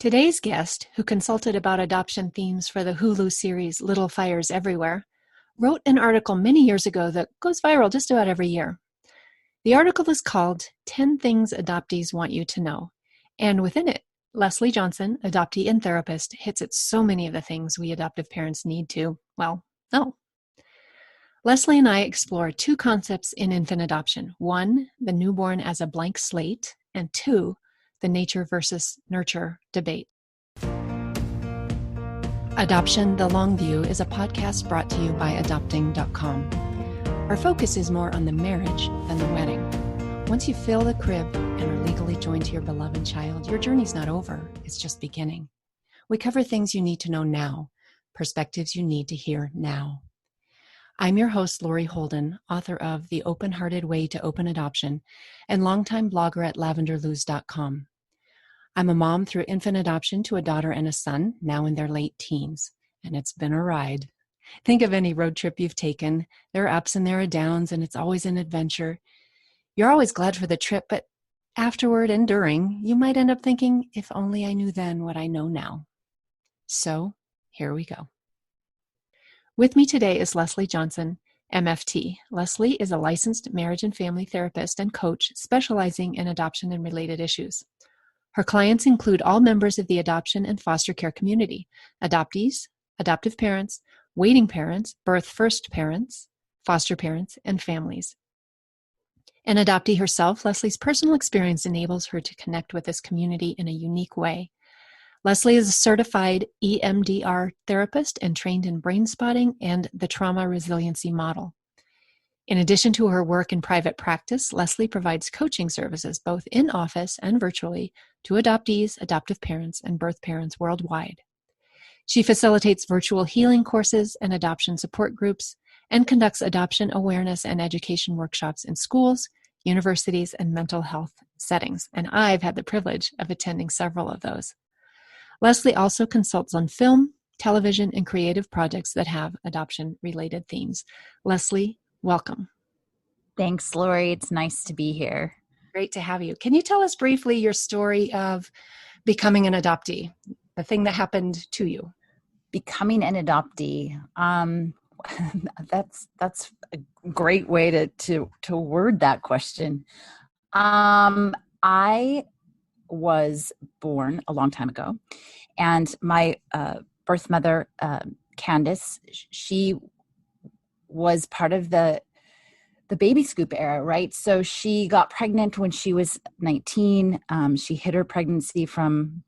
Today's guest, who consulted about adoption themes for the Hulu series Little Fires Everywhere, wrote an article many years ago that goes viral just about every year. The article is called 10 Things Adoptees Want You to Know, and within it, Lesli Johns, adoptee and therapist, hits at so many of the things we adoptive parents need to, well, know. Lesli and I explore two concepts in infant adoption. One, the newborn as a blank slate, and two, the nature versus nurture debate. Adoption, The Long View is a podcast brought to you by adopting.com. Our focus is more on the marriage than the wedding. Once you fill the crib and are legally joined to your beloved child, your journey's not over, it's just beginning. We cover things you need to know now, perspectives you need to hear now. I'm your host, Lori Holden, author of The Open-Hearted Way to Open Adoption and longtime blogger at lavenderluz.com. I'm a mom through infant adoption to a daughter and a son, now in their late teens, and it's been a ride. Think of any road trip you've taken. There are ups and there are downs, and it's always an adventure. You're always glad for the trip, but afterward and during, you might end up thinking, if only I knew then what I know now. So, here we go. With me today is Lesli Johns, MFT. Lesli is a licensed marriage and family therapist and coach specializing in adoption and related issues. Her clients include all members of the adoption and foster care community, adoptees, adoptive parents, waiting parents, birth first parents, foster parents, and families. An adoptee herself, Lesli's personal experience enables her to connect with this community in a unique way. Lesli is a certified EMDR therapist and trained in brain spotting and the trauma resiliency model. In addition to her work in private practice, Lesli provides coaching services both in office and virtually to adoptees, adoptive parents, and birth parents worldwide. She facilitates virtual healing courses and adoption support groups and conducts adoption awareness and education workshops in schools, universities, and mental health settings. And I've had the privilege of attending several of those. Lesli also consults on film, television, and creative projects that have adoption-related themes. Lesli, welcome. Thanks, Lori. It's nice to be here. Great to have you. Can you tell us briefly your story of becoming an adoptee, the thing that happened to you? Becoming an adoptee. That's a great way to word that question. I was born a long time ago, and my birth mother, Candace, she was part of the baby scoop era, right? So she got pregnant when she was 19. She hid her pregnancy from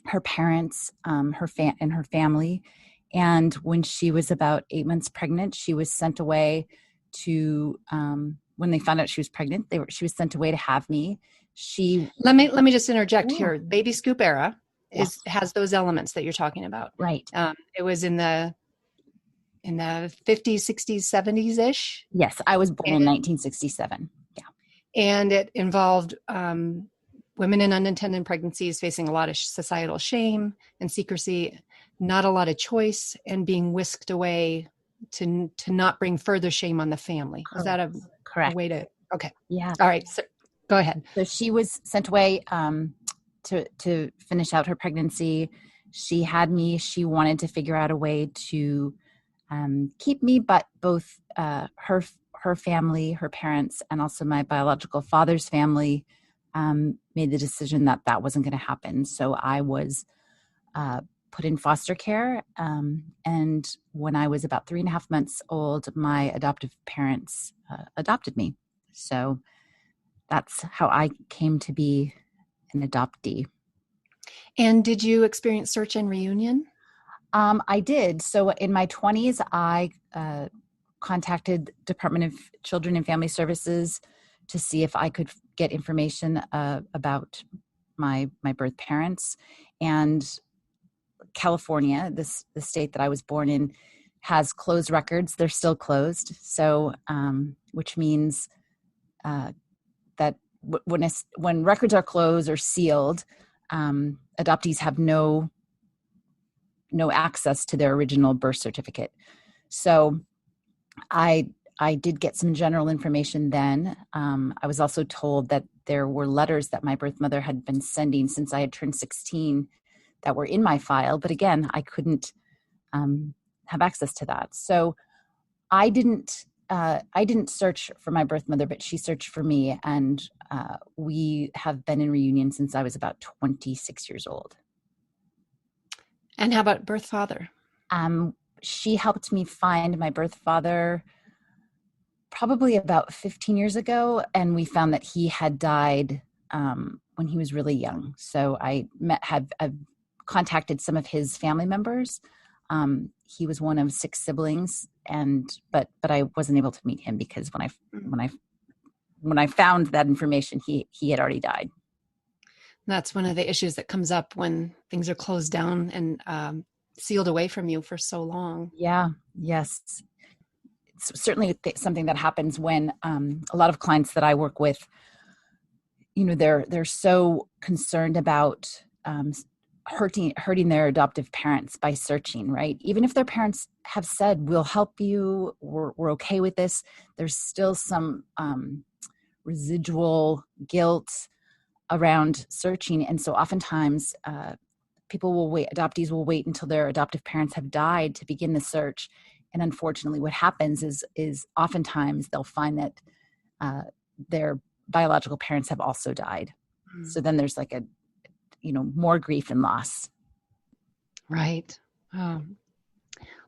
her parents, and her family. And when she was about 8 months pregnant, she was sent away to, when they found out she was pregnant, she was sent away to have me. Let me just interject here. Baby scoop era has those elements that you're talking about. Right. It was in the 50s, 60s, 70s ish. Yes, I was born in 1967. Yeah. And it involved women in unintended pregnancies facing a lot of societal shame and secrecy, not a lot of choice, and being whisked away to not bring further shame on the family. Is that a way to? Okay. Yeah. All right. So go ahead. So she was sent away to finish out her pregnancy. She had me. She wanted to figure out a way to keep me, but both her family, her parents, and also my biological father's family made the decision that wasn't going to happen. So I was put in foster care. And when I was about 3.5 months old, my adoptive parents adopted me. So that's how I came to be an adoptee. And did you experience search and reunion? I did. So in my 20s, I contacted Department of Children and Family Services to see if I could get information about my birth parents. And California, the state that I was born in, has closed records. They're still closed. So, which means that when records are closed or sealed, adoptees have no access to their original birth certificate. So I did get some general information then. I was also told that there were letters that my birth mother had been sending since I had turned 16, that were in my file. But again, I couldn't have access to that. So I didn't search for my birth mother, but she searched for me. And we have been in reunion since I was about 26 years old. And how about birth father? She helped me find my birth father probably about 15 years ago. And we found that he had died when he was really young. So I've contacted some of his family members. He was one of 6 siblings, but I wasn't able to meet him because when I found that information, he had already died. That's one of the issues that comes up when things are closed down and sealed away from you for so long. Yeah. Yes. It's certainly something that happens when a lot of clients that I work with, they're so concerned about hurting their adoptive parents by searching, right? Even if their parents have said, we'll help you, we're okay with this, there's still some residual guilt around searching. And so oftentimes adoptees will wait until their adoptive parents have died to begin the search. And unfortunately, what happens is oftentimes they'll find that their biological parents have also died. Mm. So then there's more grief and loss. Right.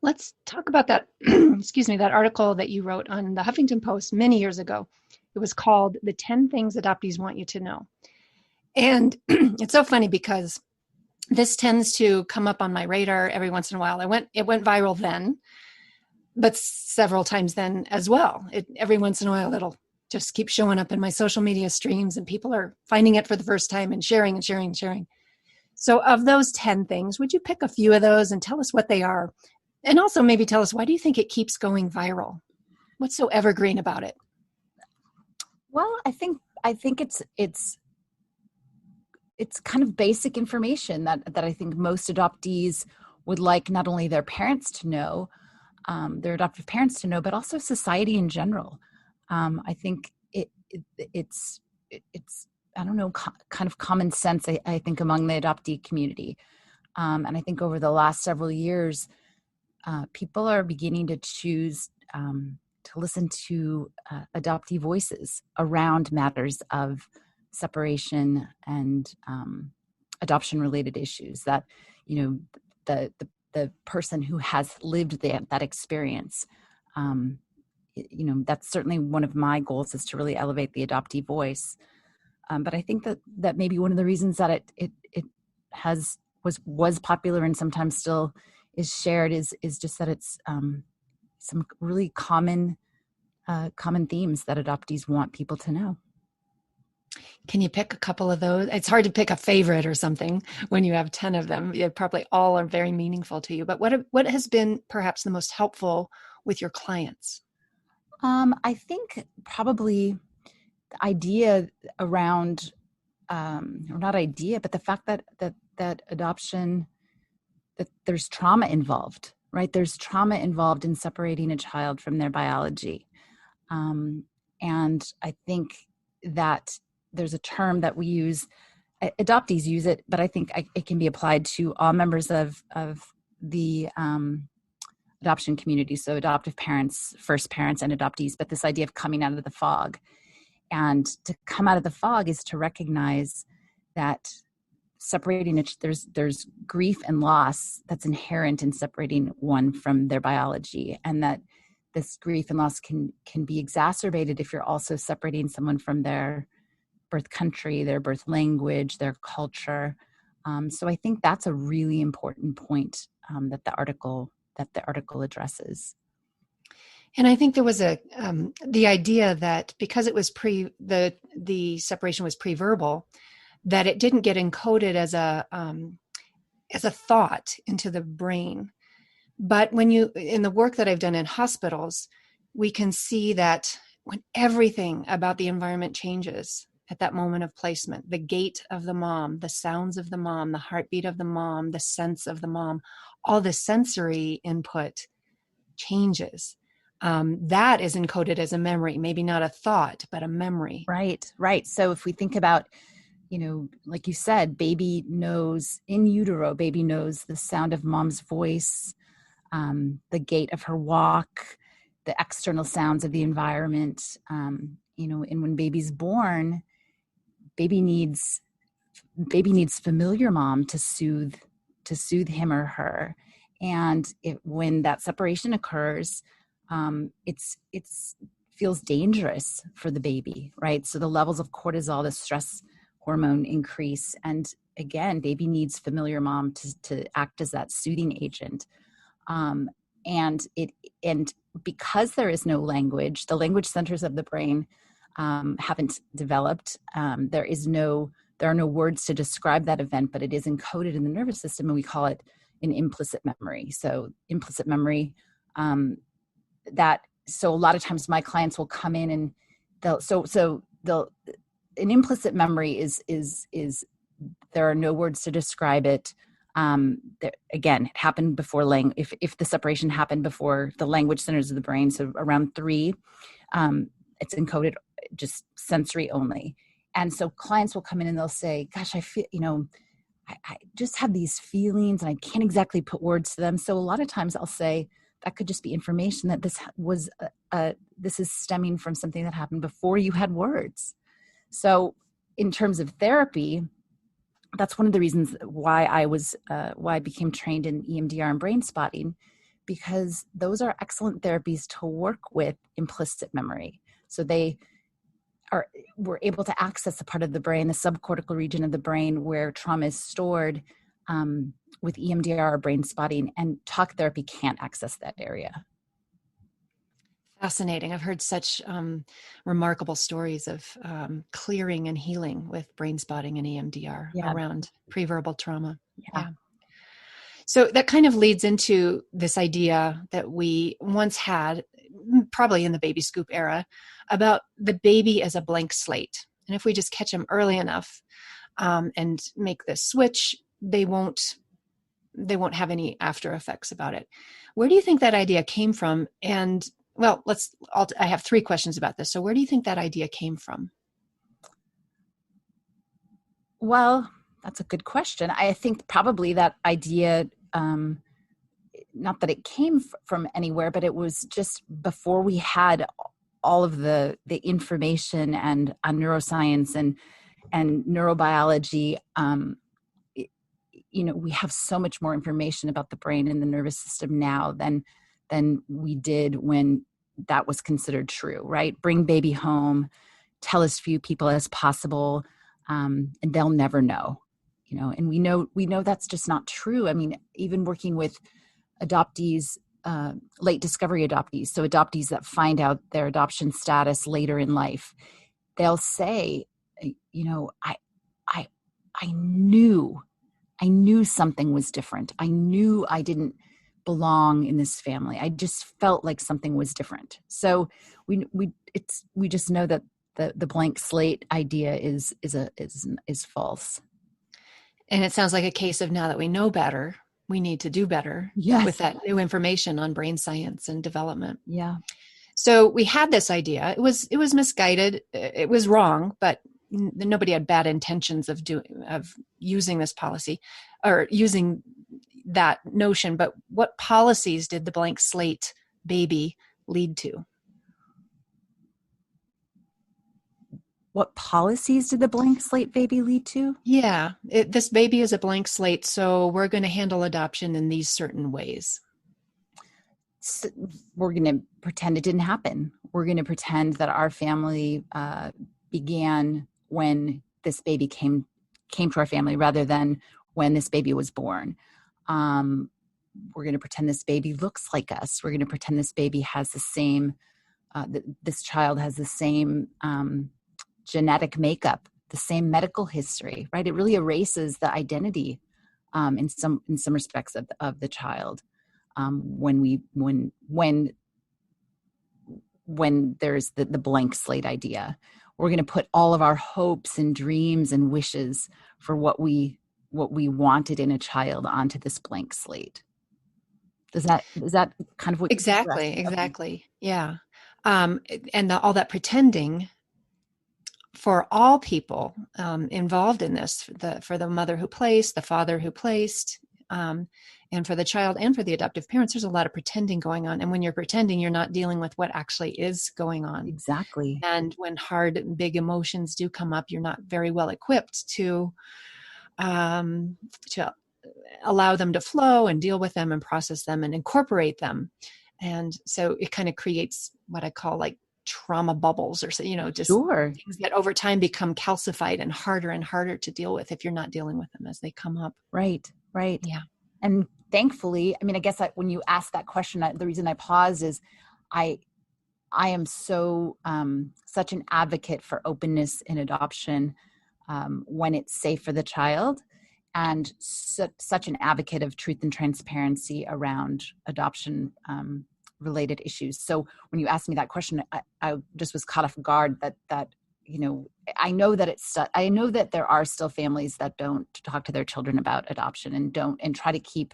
Let's talk about that, that article that you wrote on the Huffington Post many years ago. It was called The 10 Things Adoptees Want You to Know. And it's so funny because this tends to come up on my radar every once in a while. It went viral then, but several times then as well. Every once in a while, it'll just keep showing up in my social media streams and people are finding it for the first time and sharing and sharing and sharing. So of those 10 things, would you pick a few of those and tell us what they are? And also maybe tell us, why do you think it keeps going viral? What's so evergreen about it? Well, I think it's kind of basic information that I think most adoptees would like not only their parents to know, their adoptive parents to know, but also society in general. I think it's I don't know, kind of common sense, I think, among the adoptee community. And I think over the last several years, people are beginning to choose to listen to adoptee voices around matters of separation and adoption-related issues that, the person who has lived that experience, that's certainly one of my goals, is to really elevate the adoptee voice. But I think that maybe one of the reasons that it was popular and sometimes still is shared is just that it's some really common themes that adoptees want people to know. Can you pick a couple of those? It's hard to pick a favorite or something when you have 10 of them. Probably all are very meaningful to you. But what has been perhaps the most helpful with your clients? I think probably the idea around, or not idea, but the fact that adoption, that there's trauma involved, right? There's trauma involved in separating a child from their biology. And I think that there's a term that we use, adoptees use it, but I think it can be applied to all members of the adoption community. So adoptive parents, first parents, and adoptees, but this idea of coming out of the fog. And to come out of the fog is to recognize that separating there's grief and loss that's inherent in separating one from their biology, and that this grief and loss can be exacerbated if you're also separating someone from their birth country, their birth language, their culture. So I think that's a really important point that the article addresses. And I think there was the idea that because it was the separation was pre-verbal, that it didn't get encoded as a thought into the brain. But in the work that I've done in hospitals, we can see that when everything about the environment changes at that moment of placement, the gait of the mom, the sounds of the mom, the heartbeat of the mom, the sense of the mom, all the sensory input changes. That is encoded as a memory, maybe not a thought, but a memory. Right. So if we think about like you said, baby knows in utero, baby knows the sound of mom's voice, the gait of her walk, the external sounds of the environment. And when baby's born, baby needs familiar mom to soothe him or her. And when that separation occurs, it's feels dangerous for the baby, right? So the levels of cortisol, the stress hormone, increase. And again, baby needs familiar mom to act as that soothing agent. Um, and because there is no language, the language centers of the brain haven't developed. There are no words to describe that event, but it is encoded in the nervous system, and we call it an implicit memory. So implicit memory, so a lot of times my clients will come in and an implicit memory is there are no words to describe it. Again, it happened before language. If the separation happened before the language centers of the brain, so around 3, it's encoded just sensory only. And so clients will come in and they'll say, gosh, I feel, I just have these feelings and I can't exactly put words to them. So a lot of times I'll say that could just be information that this is stemming from something that happened before you had words. So in terms of therapy, that's one of the reasons why I became trained in EMDR and brain spotting, because those are excellent therapies to work with implicit memory. So we're able to access the part of the brain, the subcortical region of the brain where trauma is stored, with EMDR or brain spotting, and talk therapy can't access that area. Fascinating. I've heard such remarkable stories of clearing and healing with brain spotting and EMDR around preverbal trauma. Yeah. So that kind of leads into this idea that we once had, probably in the baby scoop era, about the baby as a blank slate. And if we just catch them early enough and make this switch, they won't have any after effects about it. Where do you think that idea came from? And well, I have 3 questions about this. So where do you think that idea came from? Well, that's a good question. I think probably that idea, not that it came from anywhere, but it was just before we had all of the information and neuroscience and neurobiology. We have so much more information about the brain and the nervous system now than we did when that was considered true, right? Bring baby home, tell as few people as possible, and they'll never know, and we know that's just not true. I mean, even working with adoptees, late discovery adoptees, so adoptees that find out their adoption status later in life, they'll say, I knew something was different. I knew I didn't belong in this family. I just felt like something was different. So we just know that the blank slate idea is false. And it sounds like a case of, now that we know better, we need to do better with that new information on brain science and development. Yeah. So we had this idea. It was misguided. It was wrong, but nobody had bad intentions of using this policy or using that notion. But what policies did the blank slate baby lead to? What policies did the blank slate baby lead to? Yeah, this baby is a blank slate, so we're going to handle adoption in these certain ways. So we're going to pretend it didn't happen. We're going to pretend that our family began when this baby came to our family rather than when this baby was born. We're going to pretend this baby looks like us. We're going to pretend this baby has the same, this child has the same genetic makeup, the same medical history, right? It really erases the identity in some respects of the child. When there's the blank slate idea, we're going to put all of our hopes and dreams and wishes for what we wanted in a child onto this blank slate. Is that kind of what? Exactly. Yeah. And all that pretending for all people involved in this, for the mother who placed, the father who placed, and for the child and for the adoptive parents, there's a lot of pretending going on. And when you're pretending, you're not dealing with what actually is going on. Exactly. And when hard, big emotions do come up, you're not very well equipped to allow them to flow and deal with them and process them and incorporate them. And so it kind of creates what I call like trauma bubbles, or, just Sure. things that over time become calcified and harder to deal with if you're not dealing with them as they come up. Right. Yeah. And thankfully, I mean, I guess when you ask that question, the reason I paused is I am so such an advocate for openness in adoption when it's safe for the child, and such an advocate of truth and transparency around adoption related issues. So when you asked me that question, I just was caught off guard that I know that there are still families that don't talk to their children about adoption and try to keep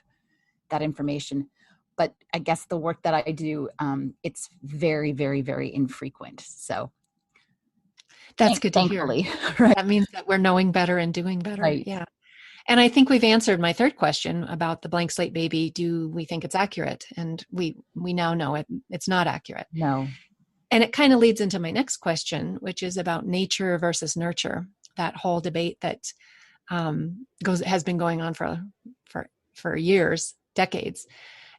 that information. But I guess the work that I do, it's very, very, very infrequent. So that's good to thankfully, hear. right? That means that we're knowing better and doing better. Right. Yeah. And I think we've answered my third question about the blank slate baby. Do we think it's accurate? And we now know it's not accurate. No. And it kind of leads into my next question, which is about nature versus nurture. That whole debate that has been going on for years, decades.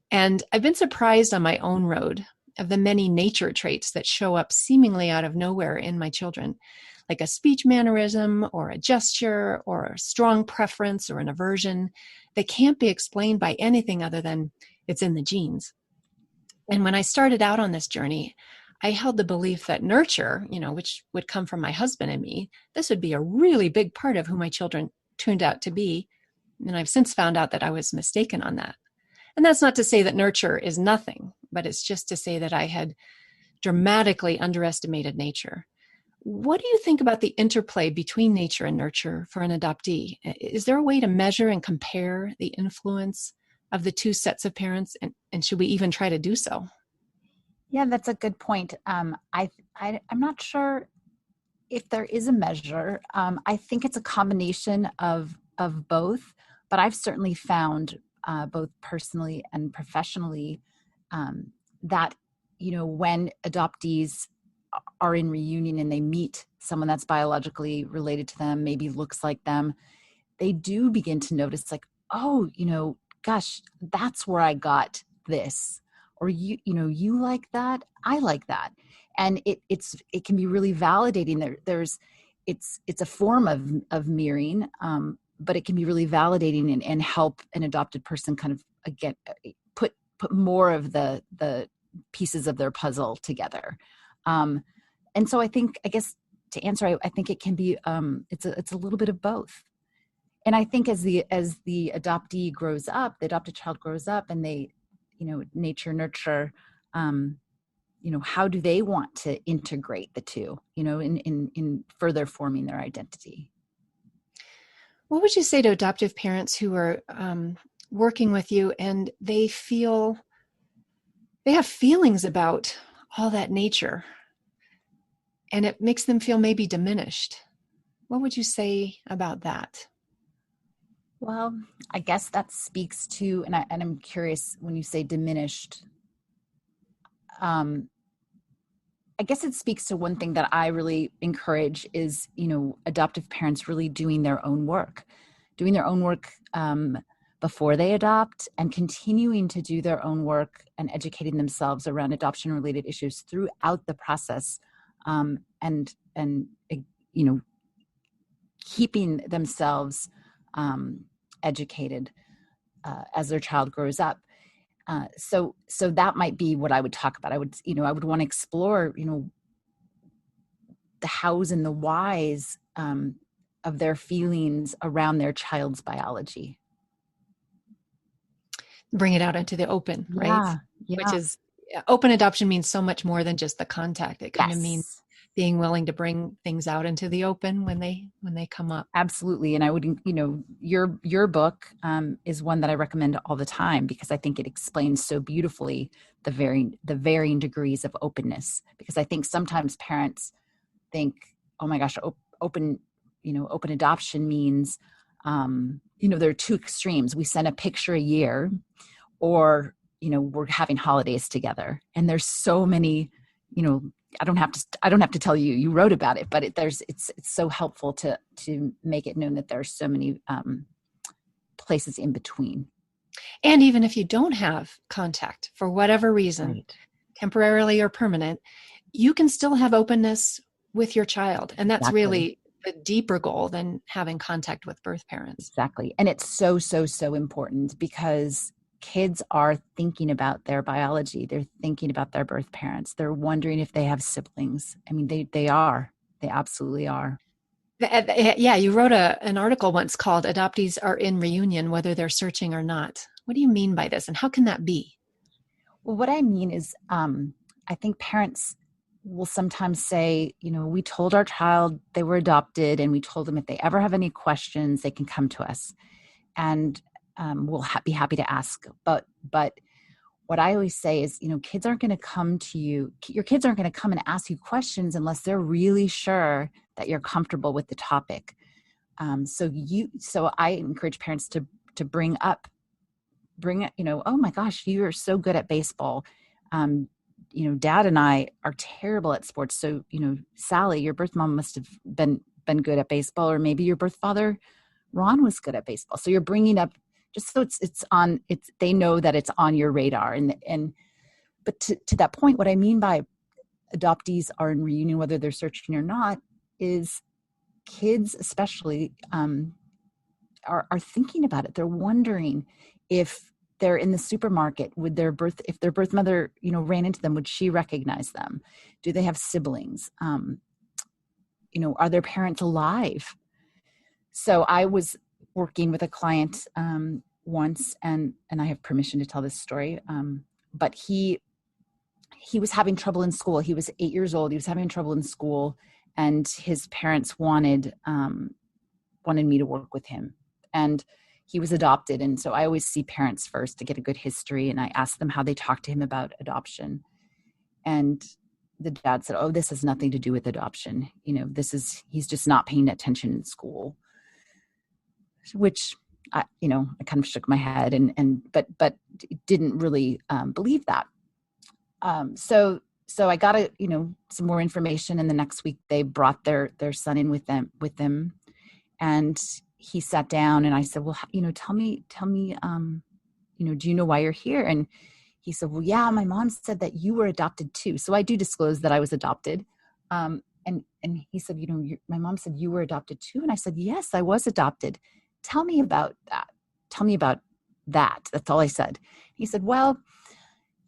And I've been surprised on my own road of the many nature traits that show up seemingly out of nowhere in my children, like a speech mannerism or a gesture or a strong preference or an aversion that can't be explained by anything other than it's in the genes. And when I started out on this journey, I held the belief that nurture, which would come from my husband and me, this would be a really big part of who my children turned out to be. And I've since found out that I was mistaken on that. And that's not to say that nurture is nothing, but it's just to say that I had dramatically underestimated nature. What do you think about the interplay between nature and nurture for an adoptee? Is there a way to measure and compare the influence of the two sets of parents? And should we even try to do so? Yeah, that's a good point. I'm not sure if there is a measure. I think it's a combination of both, but I've certainly found both personally and professionally that when adoptees are in reunion and they meet someone that's biologically related to them, maybe looks like them, they do begin to notice like, oh, gosh, that's where I got this. Or you like that, I like that. And it can be really validating. It's a form of mirroring, but it can be really validating and help an adopted person kind of again put more of the pieces of their puzzle together. And so I guess to answer, I think it can be it's a little bit of both. And I think as the adoptee grows up, the adopted child grows up, and they nature nurture, how do they want to integrate the two, in further forming their identity? What would you say to adoptive parents who are working with you and they have feelings about all that nature and it makes them feel maybe diminished? What would you say about that? Well, I guess that speaks to, and I'm curious when you say diminished, I guess it speaks to one thing that I really encourage is, adoptive parents really doing their own work before they adopt, and continuing to do their own work and educating themselves around adoption related issues throughout the process, and keeping themselves educated as their child grows up. So that might be what I would talk about. I would want to explore, the hows and the whys of their feelings around their child's biology. Bring it out into the open, right? Yeah. Which is, open adoption means so much more than just the contact. It kind of means being willing to bring things out into the open when they come up. Absolutely. And I would, your book is one that I recommend all the time, because I think it explains so beautifully the varying degrees of openness. Because I think sometimes parents think, oh my gosh, open adoption means, there are two extremes. We send a picture a year, or, we're having holidays together. And there's so many, I don't have to tell you, you wrote about it, but it's so helpful to make it known that there's so many places in between. And even if you don't have contact for whatever reason, Right. temporarily or permanent, you can still have openness with your child. And that's Exactly. really a deeper goal than having contact with birth parents. Exactly. And it's so, so, so important, because kids are thinking about their biology. They're thinking about their birth parents. They're wondering if they have siblings. I mean, they are. They absolutely are. Yeah, you wrote an article once called "Adoptees Are in Reunion, Whether They're Searching or Not." What do you mean by this, and how can that be? Well, what I mean is, I think parents will sometimes say, we told our child they were adopted, and we told them if they ever have any questions, they can come to us, and we'll be happy to ask. But what I always say is, kids aren't going to come to you. Your kids aren't going to come and ask you questions unless they're really sure that you're comfortable with the topic. So I encourage parents to bring it, oh my gosh, you are so good at baseball. Dad and I are terrible at sports. So, Sally, your birth mom must have been good at baseball, or maybe your birth father, Ron, was good at baseball. So you're bringing up, just so they know that it's on your radar. But to that point, what I mean by adoptees are in reunion, whether they're searching or not, is kids especially are thinking about it. They're wondering if they're in the supermarket, if their birth mother, ran into them, would she recognize them? Do they have siblings? Are their parents alive? So I was working with a client once, and I have permission to tell this story. But he was having trouble in school. He was 8 years old. He was having trouble in school, and his parents wanted me to work with him. And he was adopted. And so I always see parents first to get a good history. And I ask them how they talk to him about adoption. And the dad said, oh, this has nothing to do with adoption. He's just not paying attention in school, which I kind of shook my head but didn't really believe that. So I got some more information, and the next week they brought their son in with them, and he sat down, and I said, well, tell me, do you know why you're here? And he said, well, yeah, my mom said that you were adopted too. So I do disclose that I was adopted. And he said, my mom said you were adopted too. And I said, yes, I was adopted. Tell me about that. Tell me about that. That's all I said. He said, well,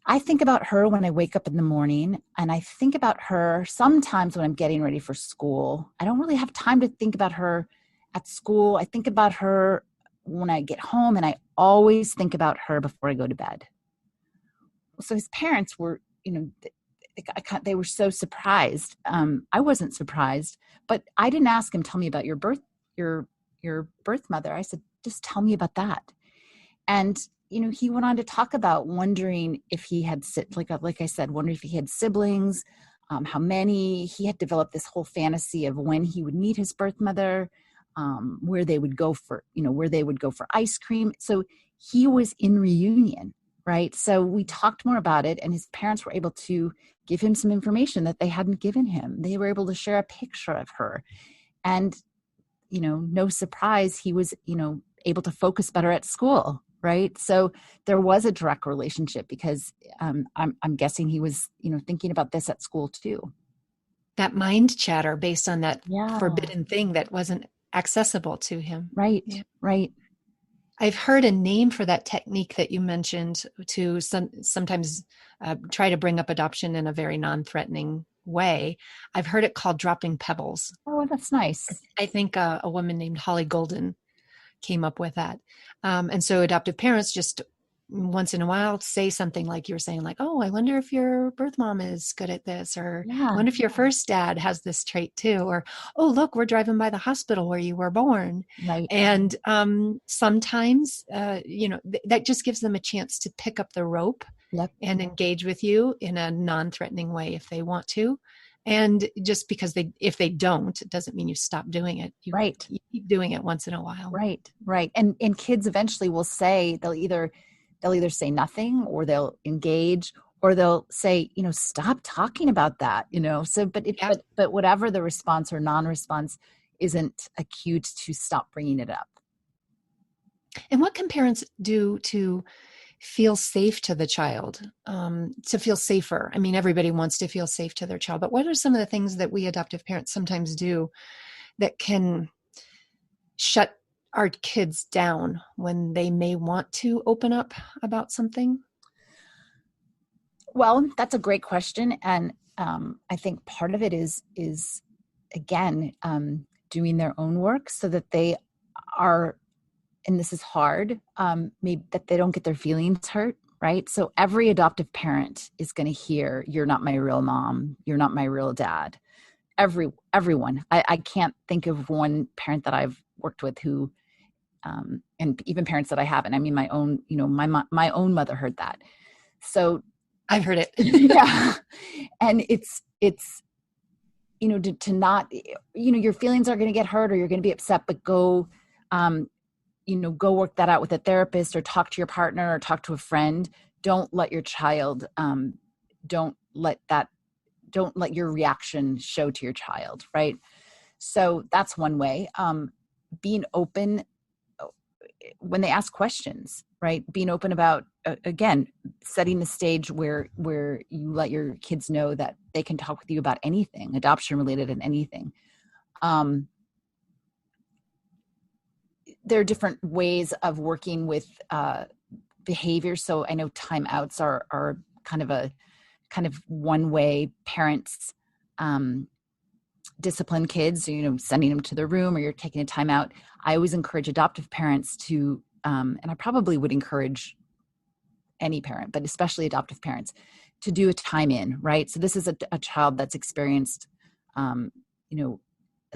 I think about her when I wake up in the morning, and I think about her sometimes when I'm getting ready for school. I don't really have time to think about her at school. I think about her when I get home, and I always think about her before I go to bed. So his parents were, they were so surprised. I wasn't surprised, but I didn't ask him, tell me about your birth mother. I said, just tell me about that. And, he went on to talk about wondering if he had, like I said, wondering if he had siblings, how many. He had developed this whole fantasy of when he would meet his birth mother, where they would go for ice cream. So he was in reunion, right? So we talked more about it, and his parents were able to give him some information that they hadn't given him. They were able to share a picture of her, and, no surprise, he was, able to focus better at school. Right. So there was a direct relationship, because I'm guessing he was, thinking about this at school too. That mind chatter based on that Yeah. forbidden thing that wasn't accessible to him. Right. Yeah. Right. I've heard a name for that technique that you mentioned, to sometimes try to bring up adoption in a very non-threatening way. I've heard it called dropping pebbles. Oh, that's nice. I think a woman named Holly Golden came up with that. And so adoptive parents just once in a while say something like you were saying, like, oh, I wonder if your birth mom is good at this, or I wonder if your first dad has this trait too, or, oh, look, we're driving by the hospital where you were born. Right. And sometimes, that just gives them a chance to pick up the rope. Yep. And engage with you in a non-threatening way if they want to. And just because if they don't, it doesn't mean you stop doing it. Right. You keep doing it once in a while. Right. Right. And kids eventually will say, they'll either say nothing, or they'll engage, or they'll say, stop talking about that, so, Yeah. but whatever the response or non-response isn't a cue to stop bringing it up. And what can parents do to feel safe to the child, to feel safer? I mean, everybody wants to feel safe to their child, but what are some of the things that we adoptive parents sometimes do that can shut our kids down when they may want to open up about something? Well, that's a great question. And I think part of it is again, doing their own work so that they are, and this is hard, maybe that they don't get their feelings hurt, right? So every adoptive parent is going to hear, "You're not my real mom. You're not my real dad." Everyone. I can't think of one parent that I've worked with who, and even parents that I haven't. I mean, my own, my own mother heard that. So I've heard it. yeah, and it's to not, your feelings are going to get hurt, or you're going to be upset, but go, go work that out with a therapist, or talk to your partner, or talk to a friend. Don't let your child, don't let your reaction show to your child. Right. So that's one way. Being open when they ask questions, right? Being open about, again, setting the stage where you let your kids know that they can talk with you about anything, adoption related and anything. There are different ways of working with behavior. So I know timeouts are kind of one way parents discipline kids, sending them to their room, or you're taking a time out. I always encourage adoptive parents to, and I probably would encourage any parent, but especially adoptive parents, to do a time in, right? So this is a child that's experienced,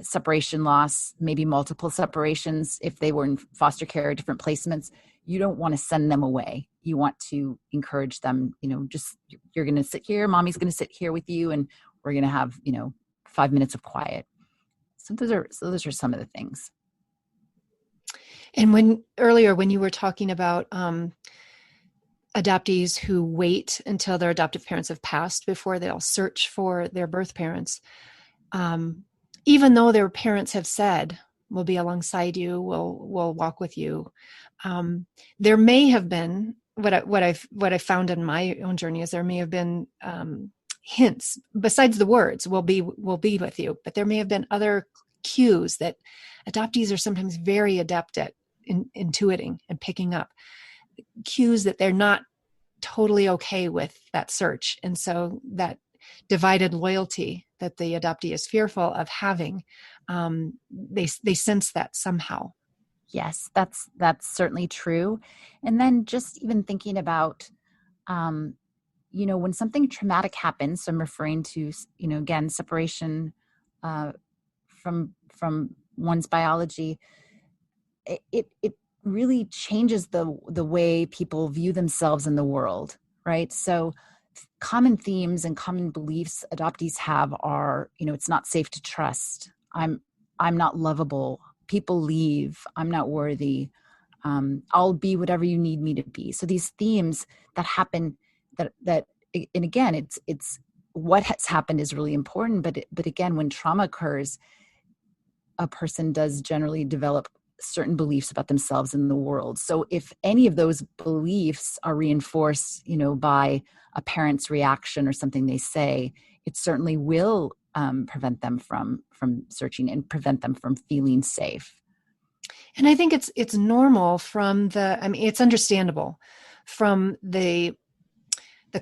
separation loss, maybe multiple separations. If they were in foster care or different placements, you don't want to send them away. You want to encourage them, just, you're going to sit here, mommy's going to sit here with you, and we're going to have, 5 minutes of quiet. So those are some of the things. And when you were talking about adoptees who wait until their adoptive parents have passed before they'll search for their birth parents, even though their parents have said, "We'll be alongside you, we'll walk with you," there may have been, what I've found in my own journey is there may have been hints besides the words, "We'll be with you," but there may have been other cues that adoptees are sometimes very adept at intuiting and picking up, cues that they're not totally okay with that search. And so that divided loyalty that the adoptee is fearful of having, they sense that somehow. Yes, that's certainly true. And then just even thinking about, when something traumatic happens, so I'm referring to, again, separation from one's biology, it really changes the way people view themselves in the world, right? So common themes and common beliefs adoptees have are, it's not safe to trust. I'm not lovable. People leave. I'm not worthy. I'll be whatever you need me to be. So these themes that happen, that and again, it's what has happened is really important. But again, when trauma occurs, a person does generally develop certain beliefs about themselves and the world. So if any of those beliefs are reinforced, by a parent's reaction or something they say, it certainly will prevent them from searching and prevent them from feeling safe. And I think it's normal it's understandable from the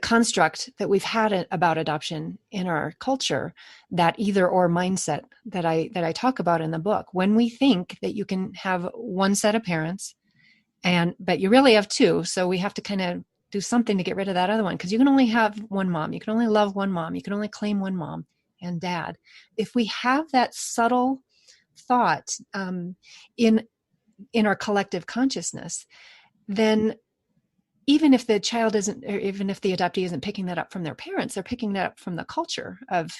construct that we've had about adoption in our culture, that either or mindset that I talk about in the book. When we think that you can have one set of parents, but you really have two, so we have to kind of do something to get rid of that other one, because you can only have one mom, you can only love one mom, you can only claim one mom and dad. If we have that subtle thought in our collective consciousness, then even if the child isn't, or even if the adoptee isn't picking that up from their parents, they're picking that up from the culture of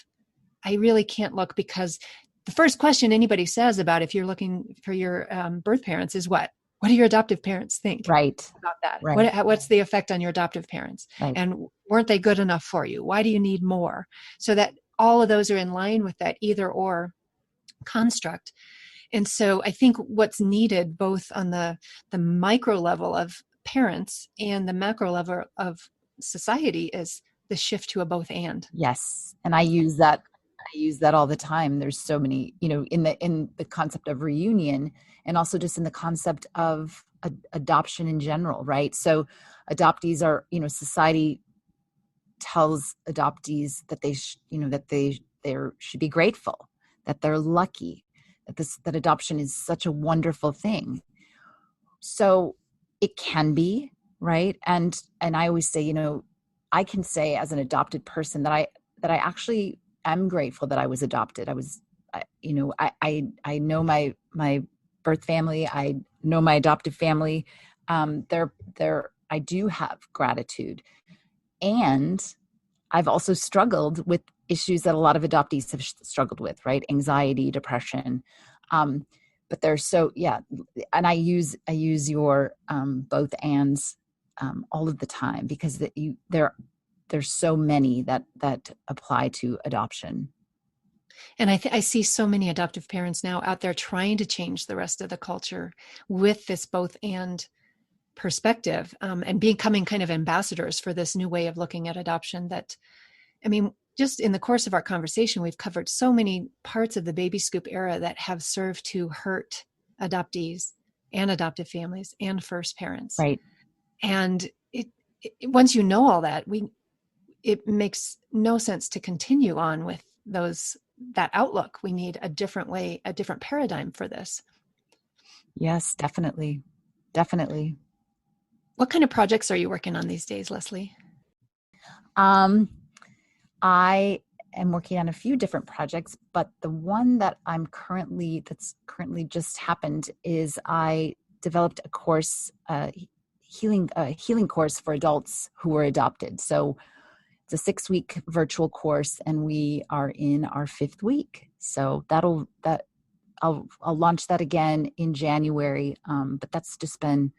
I really can't look, because the first question anybody says about if you're looking for your birth parents is what? What do your adoptive parents think Right. about that? Right. What's the effect on your adoptive parents? Right. And weren't they good enough for you? Why do you need more? So that all of those are in line with that either or construct. And so I think what's needed both on the micro level of parents and the macro level of society is the shift to a both and. Yes. And I use that all the time. There's so many, in the concept of reunion, and also just in the concept of adoption in general, right? So adoptees are, society tells adoptees that they should be grateful, that they're lucky, that adoption is such a wonderful thing. So it can be, right? And I always say, I can say as an adopted person that I actually am grateful that I was adopted. I know my birth family. I know my adoptive family. I do have gratitude, and I've also struggled with issues that a lot of adoptees have struggled with, right? Anxiety, depression. But they're so, yeah. And I use your both ands all of the time, because there's so many that apply to adoption. And I see so many adoptive parents now out there trying to change the rest of the culture with this both and perspective, and becoming kind of ambassadors for this new way of looking at adoption. That, I mean, just in the course of our conversation, we've covered so many parts of the baby scoop era that have served to hurt adoptees and adoptive families and first parents. Right. And once you know all that, it makes no sense to continue on with that outlook. We need a different way, a different paradigm for this. Yes, definitely. Definitely. What kind of projects are you working on these days, Lesli? I am working on a few different projects, but the one that's currently just happened is I developed a course, healing course for adults who were adopted. So it's a 6-week virtual course, and we are in our 5th week. So I'll launch that again in January. But that's just been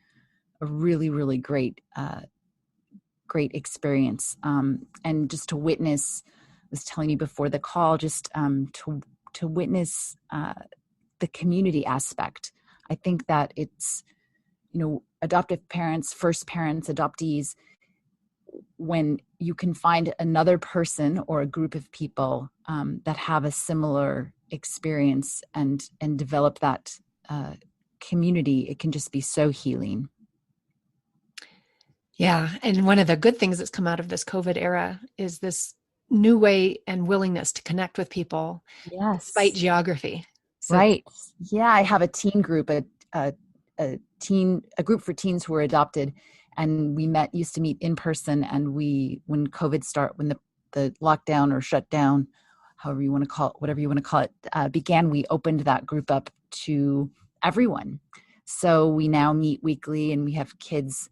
a really, really great experience. And just to witness, I was telling you before the call, just to witness the community aspect. I think that it's, adoptive parents, first parents, adoptees, when you can find another person or a group of people that have a similar experience and develop that community, it can just be so healing. Yeah. And one of the good things that's come out of this COVID era is this new way and willingness to connect with people. Yes. Despite geography. So, right. Yeah. I have a teen group, a group for teens who were adopted, and we used to meet in person. And when COVID when the lockdown or shutdown, whatever you want to call it, began, we opened that group up to everyone. So we now meet weekly, and we have kids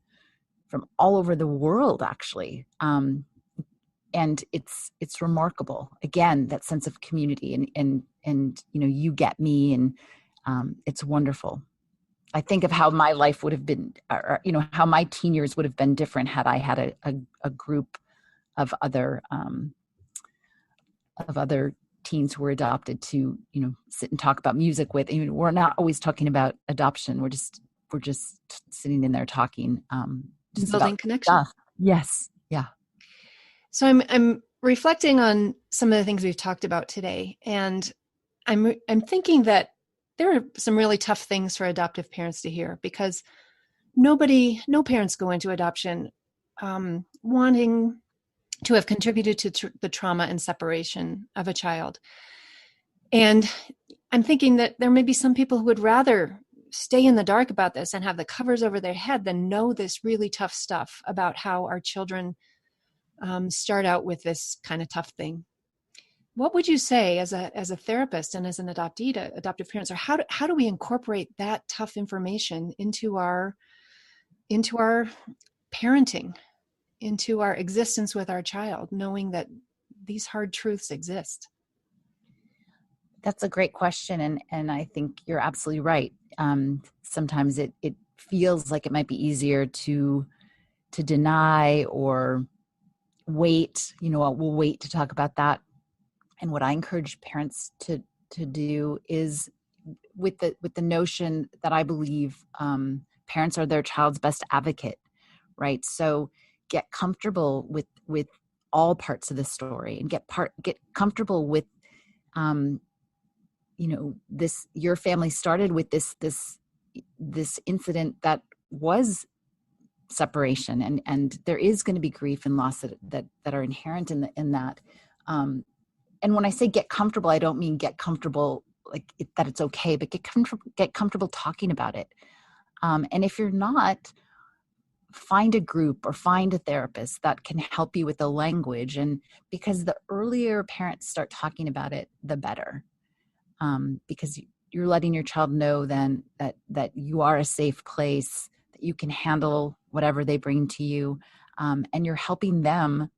from all over the world, actually. And it's remarkable. Again, that sense of community and you get me, and it's wonderful. I think of how my life would have been, or how my teen years would have been different had I had a group of other teens who were adopted to sit and talk about music with. We're not always talking about adoption. We're just sitting in there talking. Just building connection. Stuff. Yes. Yeah. So I'm reflecting on some of the things we've talked about today, and I'm thinking that there are some really tough things for adoptive parents to hear, because no parents go into adoption wanting to have contributed to the trauma and separation of a child. And I'm thinking that there may be some people who would rather stay in the dark about this and have the covers over their head than know this really tough stuff about how our children start out with this kind of tough thing. What would you say as a therapist and as an adoptee to adoptive parents, or how do we incorporate that tough information into our parenting, into our existence with our child, knowing that these hard truths exist? That's a great question. And I think you're absolutely right. Sometimes it feels like it might be easier to deny or wait, we'll wait to talk about that. And what I encourage parents to do is with the notion that I believe parents are their child's best advocate, right? So get comfortable with all parts of the story, and get comfortable with this. Your family started with this incident that was separation, and there is going to be grief and loss that are inherent in that. And when I say get comfortable, I don't mean get comfortable that it's okay, but get comfortable talking about it. And if you're not, find a group or find a therapist that can help you with the language. And because the earlier parents start talking about it, the better. Because you're letting your child know then that you are a safe place, that you can handle whatever they bring to you, and you're helping them,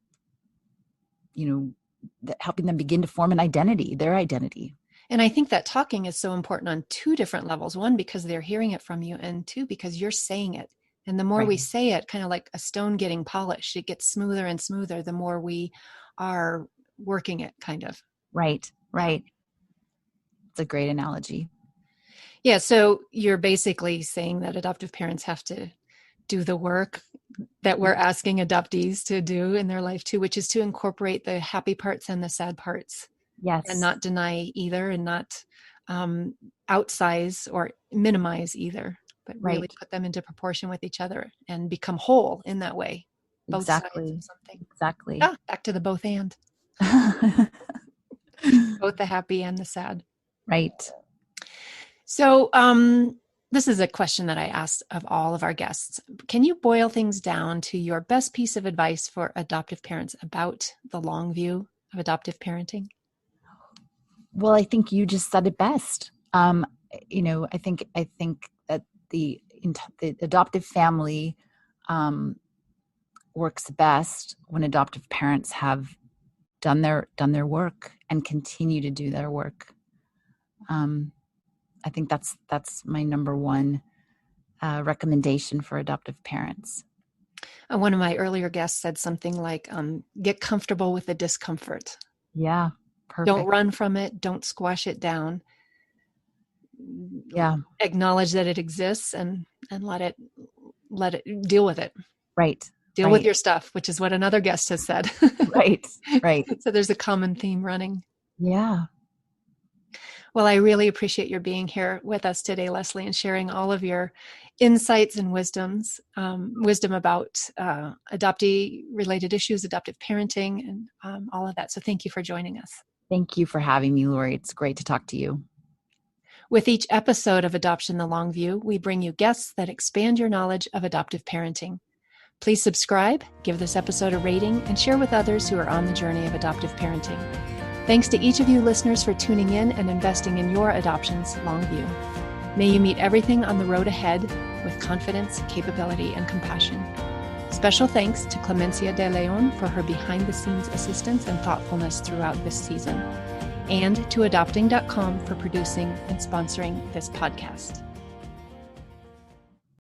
helping them begin to form an identity, their identity. And I think that talking is so important on two different levels. One, because they're hearing it from you, and two, because you're saying it. And the more we say it, kind of like a stone getting polished, it gets smoother and smoother the more we are working it, kind of. Right. It's a great analogy. Yeah. So you're basically saying that adoptive parents have to do the work that we're asking adoptees to do in their life too, which is to incorporate the happy parts and the sad parts. Yes. And not deny either, and not outsize or minimize either, but really put them into proportion with each other and become whole in that way. Both sides of something. Exactly. Back to the both and. Both the happy and the sad. Right. So this is a question that I asked of all of our guests. Can you boil things down to your best piece of advice for adoptive parents about the long view of adoptive parenting? Well, I think you just said it best. I think that the adoptive family works best when adoptive parents have done their work and continue to do their work. I think that's my number one recommendation for adoptive parents. One of my earlier guests said something like, get comfortable with the discomfort. Yeah. Perfect. Don't run from it. Don't squash it down. Yeah. Acknowledge that it exists and let it deal with it. Right. Deal with your stuff, which is what another guest has said. Right. So there's a common theme running. Yeah. Well, I really appreciate your being here with us today, Lesli, and sharing all of your insights and wisdom about adoptee-related issues, adoptive parenting, and all of that. So thank you for joining us. Thank you for having me, Lori. It's great to talk to you. With each episode of Adoption the Long View, we bring you guests that expand your knowledge of adoptive parenting. Please subscribe, give this episode a rating, and share with others who are on the journey of adoptive parenting. Thanks to each of you listeners for tuning in and investing in your adoption's long view. May you meet everything on the road ahead with confidence, capability, and compassion. Special thanks to Clemencia de Leon for her behind-the-scenes assistance and thoughtfulness throughout this season, and to Adopting.com for producing and sponsoring this podcast.